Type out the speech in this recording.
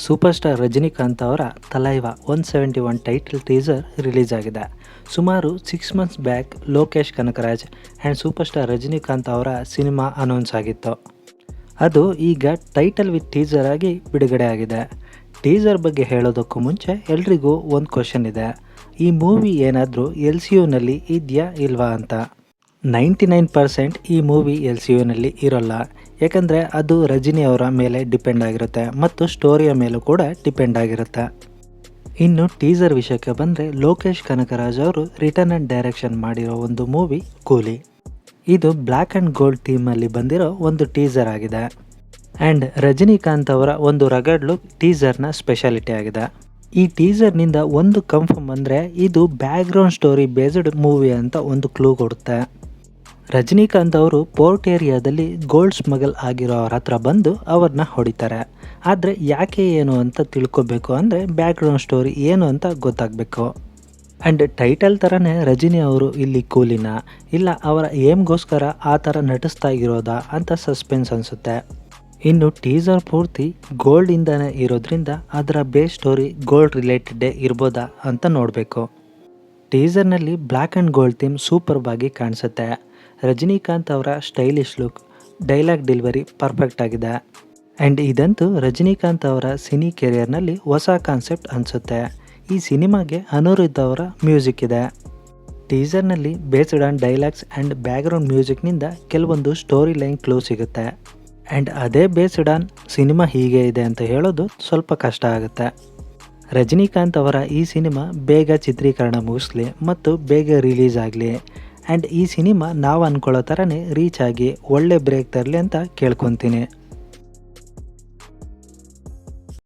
Super star Rajinikanth ಅವರ ತಲೈವ 171 title teaser release ಆಗಿದೆ. ಸುಮಾರು 6 months back Lokesh Kanakaraj and super star Rajinikanth ಅವರ ಸಿನಿಮಾ ಅನೌನ್ಸ್ ಆಗಿತ್ತು. ಅದು ಈಗ ಟೈಟಲ್ ವಿತ್ ಟೀಸರ್ ಆಗಿ ಬಿಡುಗಡೆ ಆಗಿದೆ. ಟೀಸರ್ ಬಗ್ಗೆ ಹೇಳೋದಕ್ಕೂ ಮುಂಚೆ ಎಲ್ರಿಗೂ ಒಂದು ಕ್ವಶನ್ ಇದೆ. ಈ ಮೂವಿ ಏನಾದರೂ LCUನಲ್ಲಿ ಇದೆಯಾ ಇಲ್ವಾ ಅಂತ. 99% ಈ ಮೂವಿ LCUನಲ್ಲಿ ಇರೋಲ್ಲ. ಯಾಕಂದರೆ ಅದು ರಜನಿ ಅವರ ಮೇಲೆ ಡಿಪೆಂಡ್ ಆಗಿರುತ್ತೆ ಮತ್ತು ಸ್ಟೋರಿಯ ಮೇಲೂ ಕೂಡ ಡಿಪೆಂಡ್ ಆಗಿರುತ್ತೆ. ಇನ್ನು ಟೀಸರ್ ವಿಷಯಕ್ಕೆ ಬಂದರೆ, ಲೋಕೇಶ್ ಕನಕರಾಜ್ ಅವರು ರಿಟರ್ನ್ ಆ್ಯಂಡ್ ಡೈರೆಕ್ಷನ್ ಮಾಡಿರೋ ಒಂದು ಮೂವಿ ಕೂಲಿ. ಇದು ಬ್ಲ್ಯಾಕ್ ಆ್ಯಂಡ್ ಗೋಲ್ಡ್ ಥೀಮಲ್ಲಿ ಬಂದಿರೋ ಒಂದು ಟೀಸರ್ ಆಗಿದೆ. ಆ್ಯಂಡ್ ರಜನಿಕಾಂತ್ ಅವರ ಒಂದು ರಗಡ್ ಲುಕ್ ಟೀಸರ್ನ ಸ್ಪೆಷಾಲಿಟಿ ಆಗಿದೆ. ಈ ಟೀಸರ್ನಿಂದ ಒಂದು ಕನ್ಫರ್ಮ್ ಅಂದರೆ ಇದು ಬ್ಯಾಕ್ಗ್ರೌಂಡ್ ಸ್ಟೋರಿ ಬೇಸ್ಡ್ ಮೂವಿ ಅಂತ ಒಂದು ಕ್ಲೂ ಕೊಡುತ್ತೆ. ರಜನಿಕಾಂತ್ ಅವರು ಪೋರ್ಟ್ ಏರಿಯಾದಲ್ಲಿ ಗೋಲ್ಡ್ ಸ್ಮಗಲ್ ಆಗಿರೋ ಅವ್ರ ಹತ್ರ ಬಂದು ಅವ್ರನ್ನ ಹೊಡಿತಾರೆ. ಆದರೆ ಯಾಕೆ ಏನು ಅಂತ ತಿಳ್ಕೊಬೇಕು ಅಂದರೆ ಬ್ಯಾಕ್ಗ್ರೌಂಡ್ ಸ್ಟೋರಿ ಏನು ಅಂತ ಗೊತ್ತಾಗಬೇಕು. ಆ್ಯಂಡ್ ಟೈಟಲ್ ಥರನೇ ರಜನಿ ಅವರು ಇಲ್ಲಿ ಕೂಲಿನ ಇಲ್ಲ ಅವರ ಏಮ್ಗೋಸ್ಕರ ಆ ಥರ ನಟಿಸ್ತಾ ಇರೋದಾ ಅಂತ ಸಸ್ಪೆನ್ಸ್ ಅನಿಸುತ್ತೆ. ಇನ್ನು ಟೀಸರ್ ಪೂರ್ತಿ ಗೋಲ್ಡಿಂದನೇ ಇರೋದ್ರಿಂದ ಅದರ ಬೇಸ್ ಸ್ಟೋರಿ ಗೋಲ್ಡ್ ರಿಲೇಟೆಡೇ ಇರ್ಬೋದಾ ಅಂತ ನೋಡಬೇಕು. ಟೀಸರ್ನಲ್ಲಿ ಬ್ಲ್ಯಾಕ್ ಆ್ಯಂಡ್ ಗೋಲ್ಡ್ ಥೀಮ್ ಸೂಪರ್ಬಾಗಿ ಕಾಣಿಸುತ್ತೆ. ರಜನಿಕಾಂತ್ ಅವರ stylish look, dialogue delivery perfect ಆಗಿದೆ. ಆ್ಯಂಡ್ ಇದಂತೂ ರಜನಿಕಾಂತ್ ಅವರ ಸಿನಿ ಕೆರಿಯರ್ನಲ್ಲಿ ಹೊಸ ಕಾನ್ಸೆಪ್ಟ್ ಅನಿಸುತ್ತೆ. ಈ ಸಿನಿಮಾಗೆ ಅನಿರುದ್ಧ್ ಅವರ ಮ್ಯೂಸಿಕ್ ಇದೆ. ಟೀಸರ್ನಲ್ಲಿ based on dialogues and background ಮ್ಯೂಸಿಕ್ನಿಂದ ಕೆಲವೊಂದು ಸ್ಟೋರಿ ಲೈನ್ ಕ್ಲೂ ಸಿಗುತ್ತೆ. ಆ್ಯಂಡ್ ಅದೇ ಬೇಸ್ಡ್ ಆನ್ ಸಿನಿಮಾ ಹೀಗೆ ಇದೆ ಅಂತ ಹೇಳೋದು ಸ್ವಲ್ಪ ಕಷ್ಟ ಆಗುತ್ತೆ. ರಜನಿಕಾಂತ್ ಅವರ ಈ ಸಿನಿಮಾ ಬೇಗ ಚಿತ್ರೀಕರಣ ಮುಗಿಸ್ಲಿ ಮತ್ತು ಬೇಗ ರಿಲೀಸ್ ಆಗಲಿ. ಆ್ಯಂಡ್ ಈ ಸಿನಿಮಾ ನಾವು ಅಂದ್ಕೊಳ್ಳೋ ಥರನೇ ರೀಚ್ ಆಗಿ ಒಳ್ಳೆ ಬ್ರೇಕ್ ತರಲಿ ಅಂತ ಕೇಳ್ಕೊತೀನಿ.